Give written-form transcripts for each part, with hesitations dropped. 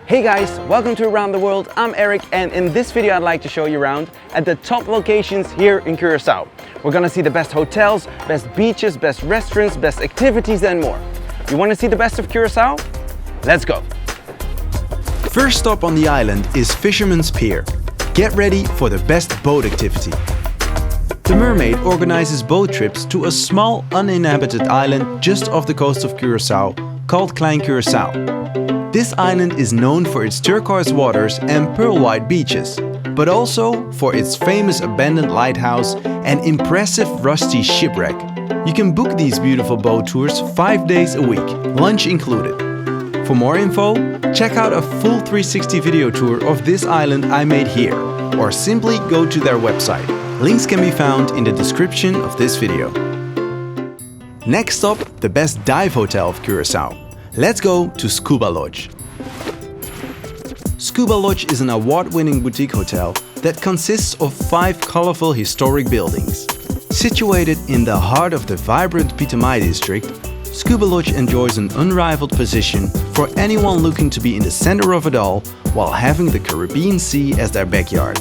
Hey guys, welcome to Around the World. I'm Erik, and in this video I'd like to show you around at the top locations here in Curacao. We're gonna see the best hotels, best beaches, best restaurants, best activities and more. You wanna see the best of Curacao? Let's go! First stop on the island is Fisherman's Pier. Get ready for the best boat activity. The Mermaid organizes boat trips to a small uninhabited island just off the coast of Curacao called Klein Curacao. This island is known for its turquoise waters and pearl-white beaches, but also for its famous abandoned lighthouse and impressive rusty shipwreck. You can book these beautiful boat tours 5 days a week, lunch included. For more info, check out a full 360 video tour of this island I made here, or simply go to their website. Links can be found in the description of this video. Next stop, the best dive hotel of Curacao. Let's go to Scuba Lodge. Scuba Lodge is an award-winning boutique hotel that consists of 5 colorful historic buildings. Situated in the heart of the vibrant Pietermaai district, Scuba Lodge enjoys an unrivaled position for anyone looking to be in the center of it all while having the Caribbean Sea as their backyard.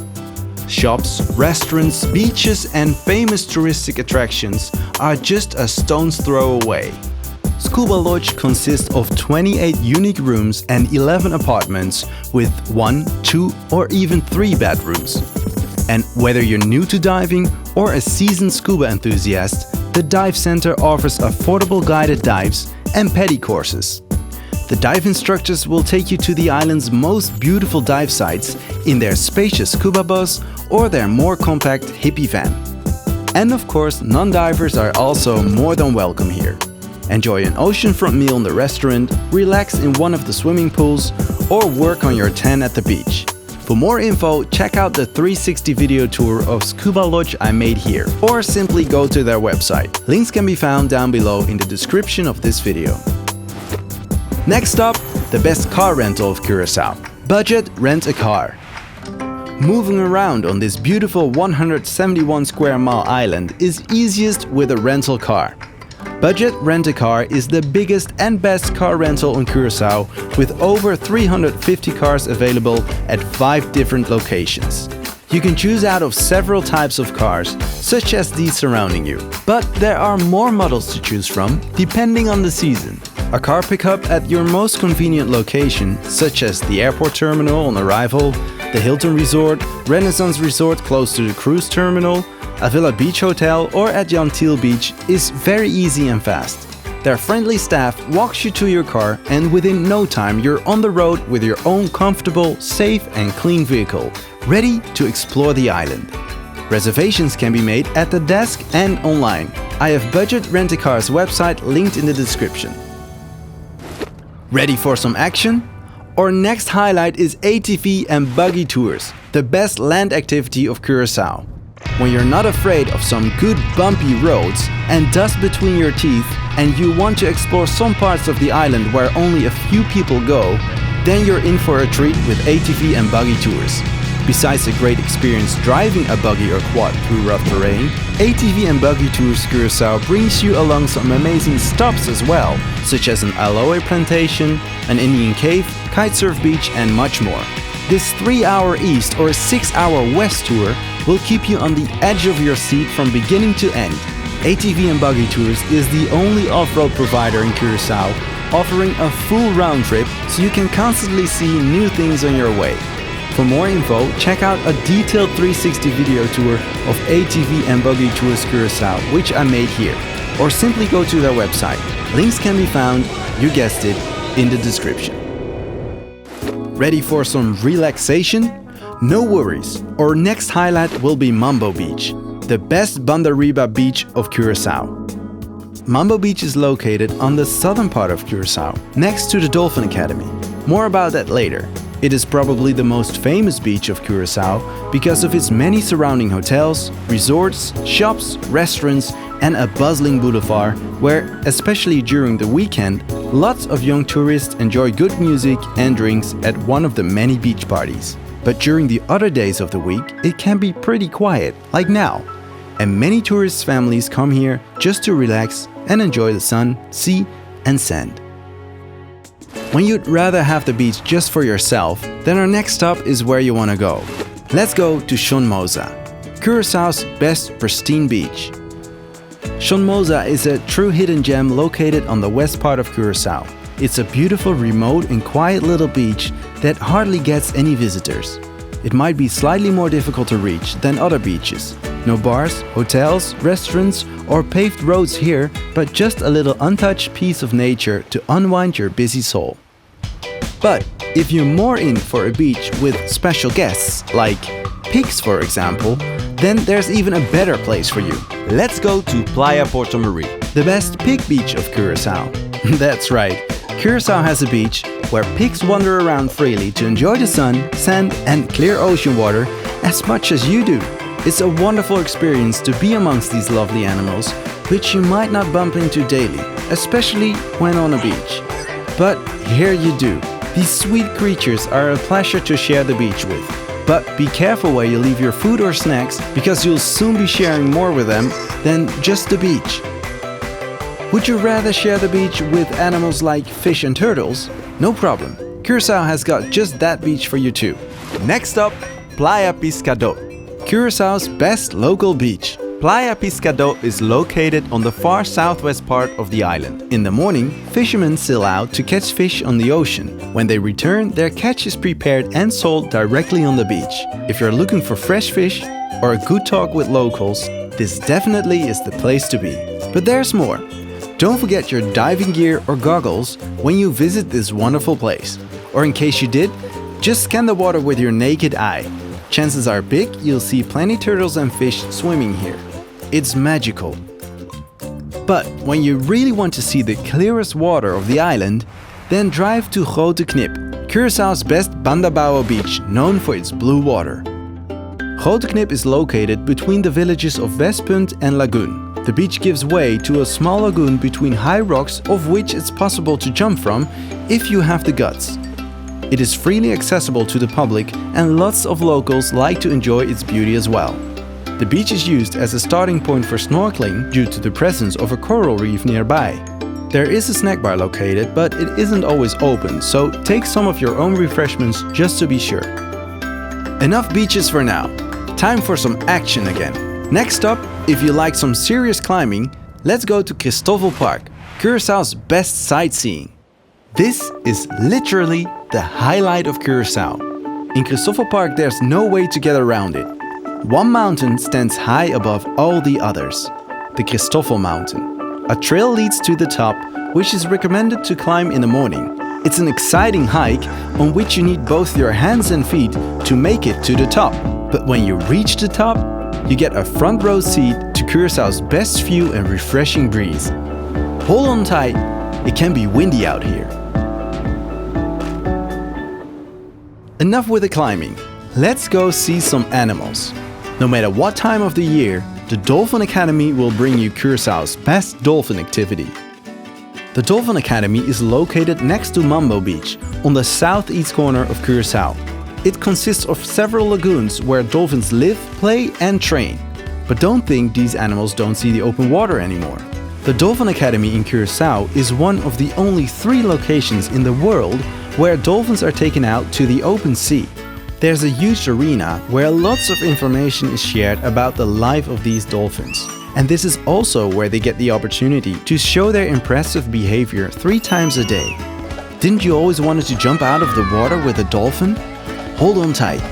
Shops, restaurants, beaches and famous touristic attractions are just a stone's throw away. Scuba Lodge consists of 28 unique rooms and 11 apartments with 1, 2 or even 3 bedrooms. And whether you're new to diving or a seasoned scuba enthusiast, the dive center offers affordable guided dives and PADI courses. The dive instructors will take you to the island's most beautiful dive sites in their spacious scuba bus or their more compact hippie van. And of course, non-divers are also more than welcome here. Enjoy an oceanfront meal in the restaurant, relax in one of the swimming pools, or work on your tan at the beach. For more info, check out the 360 video tour of Scuba Lodge I made here, or simply go to their website. Links can be found down below in the description of this video. Next up, the best car rental of Curacao. Budget Rent a Car. Moving around on this beautiful 171 square mile island is easiest with a rental car. Budget Rent a Car is the biggest and best car rental in Curacao with over 350 cars available at 5 different locations. You can choose out of several types of cars, such as these surrounding you. But there are more models to choose from, depending on the season. A car pickup at your most convenient location, such as the airport terminal on arrival, the Hilton Resort, Renaissance Resort close to the cruise terminal, a Villa Beach Hotel or at Teal Beach is very easy and fast. Their friendly staff walks you to your car and within no time you're on the road with your own comfortable, safe and clean vehicle, ready to explore the island. Reservations can be made at the desk and online. I have Budget Rent a Car's website linked in the description. Ready for some action? Our next highlight is ATV and buggy tours, the best land activity of Curacao. When you're not afraid of some good bumpy roads and dust between your teeth and you want to explore some parts of the island where only a few people go, then you're in for a treat with ATV and buggy tours. Besides a great experience driving a buggy or quad through rough terrain, ATV and buggy tours Curacao brings you along some amazing stops as well, such as an aloe plantation, an Indian cave, kitesurf beach and much more. This 3-hour east or 6-hour west tour will keep you on the edge of your seat from beginning to end. ATV and Buggy Tours is the only off-road provider in Curacao offering a full round trip so you can constantly see new things on your way. For more info, check out a detailed 360 video tour of ATV and Buggy Tours Curacao, which I made here, or simply go to their website. Links can be found, you guessed it, in the description. Ready for some relaxation? No worries, our next highlight will be Mambo Beach, the best Bandariba beach of Curacao. Mambo Beach is located on the southern part of Curacao, next to the Dolphin Academy. More about that later. It is probably the most famous beach of Curacao because of its many surrounding hotels, resorts, shops, restaurants and a bustling boulevard where, especially during the weekend, lots of young tourists enjoy good music and drinks at one of the many beach parties. But during the other days of the week, it can be pretty quiet, like now. And many tourist families come here just to relax and enjoy the sun, sea and sand. When you'd rather have the beach just for yourself, then our next stop is where you want to go. Let's go to Shon, Mosa, Curaçao's best pristine beach. Shon, Mosa is a true hidden gem located on the west part of Curacao. It's a beautiful, remote and quiet little beach that hardly gets any visitors. It might be slightly more difficult to reach than other beaches. No bars, hotels, restaurants or paved roads here, but just a little untouched piece of nature to unwind your busy soul. But if you're more in for a beach with special guests, like pigs for example, then there's even a better place for you. Let's go to Playa Porto, the best pig beach of Curacao. That's right, Curacao has a beach where pigs wander around freely to enjoy the sun, sand and clear ocean water as much as you do. It's a wonderful experience to be amongst these lovely animals, which you might not bump into daily, especially when on a beach. But here you do. These sweet creatures are a pleasure to share the beach with. But be careful where you leave your food or snacks, because you'll soon be sharing more with them than just the beach. Would you rather share the beach with animals like fish and turtles? No problem. Curacao has got just that beach for you too. Next up, Playa Piskado, Curaçao's best local beach. Playa Piskado is located on the far southwest part of the island. In the morning, fishermen sail out to catch fish on the ocean. When they return, their catch is prepared and sold directly on the beach. If you're looking for fresh fish or a good talk with locals, this definitely is the place to be. But there's more. Don't forget your diving gear or goggles when you visit this wonderful place. Or in case you did, just scan the water with your naked eye. Chances are big you'll see plenty turtles and fish swimming here. It's magical. But when you really want to see the clearest water of the island, then drive to Grote Knip, Curaçao's best Bandabao beach known for its blue water. Grote Knip is located between the villages of Westpunt and Lagoon. The beach gives way to a small lagoon between high rocks of which it's possible to jump from if you have the guts. It is freely accessible to the public and lots of locals like to enjoy its beauty as well. The beach is used as a starting point for snorkeling due to the presence of a coral reef nearby. There is a snack bar located, but it isn't always open, so take some of your own refreshments just to be sure. Enough beaches for now. Time for some action again. Next up, if you like some serious climbing, let's go to Christoffel Park, Curaçao's best sightseeing. This is literally the highlight of Curacao. In Christoffel Park there's no way to get around it. One mountain stands high above all the others, the Christoffel Mountain. A trail leads to the top, which is recommended to climb in the morning. It's an exciting hike on which you need both your hands and feet to make it to the top. But when you reach the top, you get a front row seat to Curaçao's best view and refreshing breeze. Hold on tight, it can be windy out here. Enough with the climbing. Let's go see some animals. No matter what time of the year, the Dolphin Academy will bring you Curaçao's best dolphin activity. The Dolphin Academy is located next to Mambo Beach, on the southeast corner of Curacao. It consists of several lagoons where dolphins live, play and train. But don't think these animals don't see the open water anymore. The Dolphin Academy in Curacao is one of the only 3 locations in the world where dolphins are taken out to the open sea. There's a huge arena where lots of information is shared about the life of these dolphins. And this is also where they get the opportunity to show their impressive behavior 3 times a day. Didn't you always want to jump out of the water with a dolphin? Hold on tight.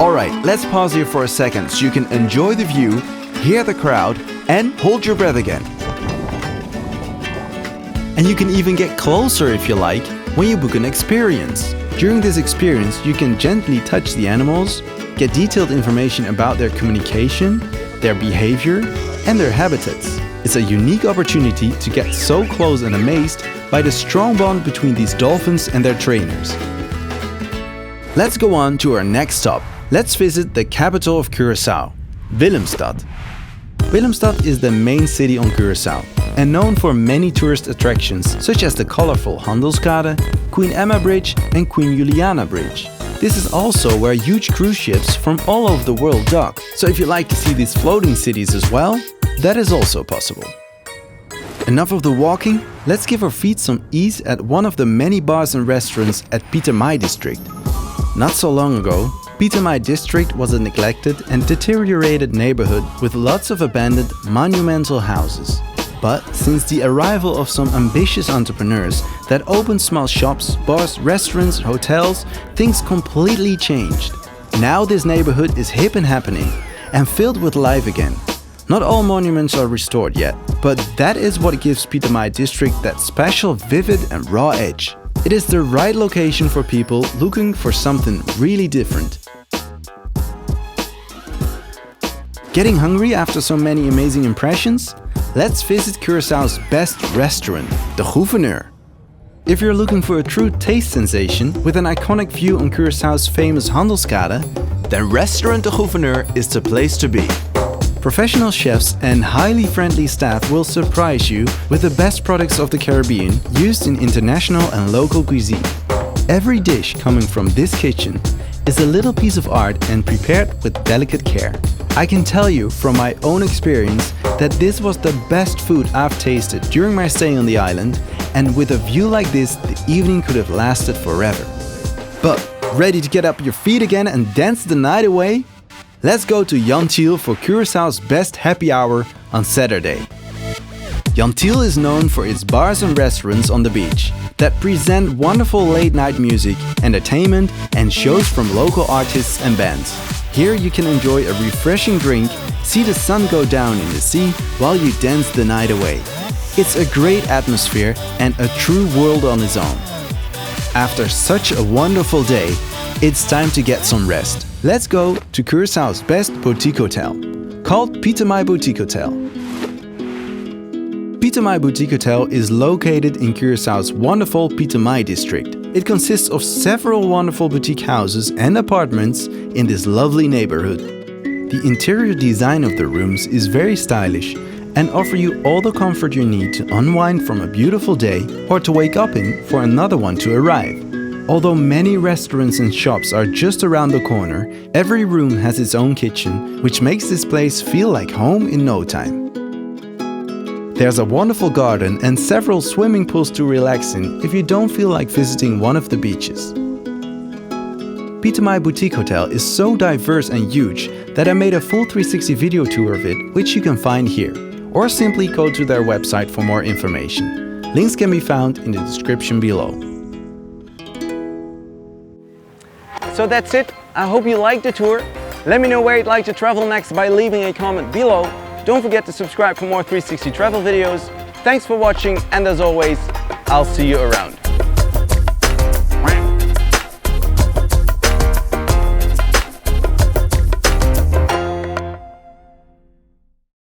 Alright, let's pause here for a second so you can enjoy the view, hear the crowd, and hold your breath again. And you can even get closer if you like when you book an experience. During this experience, you can gently touch the animals, get detailed information about their communication, their behavior, and their habitats. It's a unique opportunity to get so close and amazed by the strong bond between these dolphins and their trainers. Let's go on to our next stop. Let's visit the capital of Curaçao, Willemstad. Willemstad is the main city on Curaçao and known for many tourist attractions such as the colorful Handelskade, Queen Emma Bridge and Queen Juliana Bridge. This is also where huge cruise ships from all over the world dock. So if you like to see these floating cities as well, that is also possible. Enough of the walking, let's give our feet some ease at one of the many bars and restaurants at Pietermaai district. Not so long ago, Pietermaai district was a neglected and deteriorated neighborhood with lots of abandoned monumental houses. But since the arrival of some ambitious entrepreneurs that opened small shops, bars, restaurants, hotels, things completely changed. Now this neighborhood is hip and happening and filled with life again. Not all monuments are restored yet, but that is what gives Pietermaai district that special, vivid and raw edge. It is the right location for people looking for something really different. Getting hungry after so many amazing impressions? Let's visit Curaçao's best restaurant, the Hoof. If you're looking for a true taste sensation with an iconic view on Curaçao's famous Handelskade, then Restaurant de Hoof is the place to be. Professional chefs and highly friendly staff will surprise you with the best products of the Caribbean used in international and local cuisine. Every dish coming from this kitchen is a little piece of art and prepared with delicate care. I can tell you from my own experience that this was the best food I've tasted during my stay on the island, and with a view like this, the evening could have lasted forever. But ready to get up your feet again and dance the night away? Let's go to Teal for Curaçao's best happy hour on Saturday. Teal is known for its bars and restaurants on the beach that present wonderful late-night music, entertainment and shows from local artists and bands. Here you can enjoy a refreshing drink, see the sun go down in the sea while you dance the night away. It's a great atmosphere and a true world on its own. After such a wonderful day, it's time to get some rest. Let's go to Curaçao's best boutique hotel, called Pietermaai Boutique Hotel. Pietermaai Boutique Hotel is located in Curaçao's wonderful Pietermaai district. It consists of several wonderful boutique houses and apartments in this lovely neighborhood. The interior design of the rooms is very stylish and offer you all the comfort you need to unwind from a beautiful day or to wake up in for another one to arrive. Although many restaurants and shops are just around the corner, every room has its own kitchen, which makes this place feel like home in no time. There's a wonderful garden and several swimming pools to relax in if you don't feel like visiting one of the beaches. Pietermaai Boutique Hotel is so diverse and huge that I made a full 360 video tour of it, which you can find here, or simply go to their website for more information. Links can be found in the description below. So that's it. I hope you liked the tour. Let me know where you'd like to travel next by leaving a comment below. Don't forget to subscribe for more 360 travel videos. Thanks for watching, and as always, I'll see you around.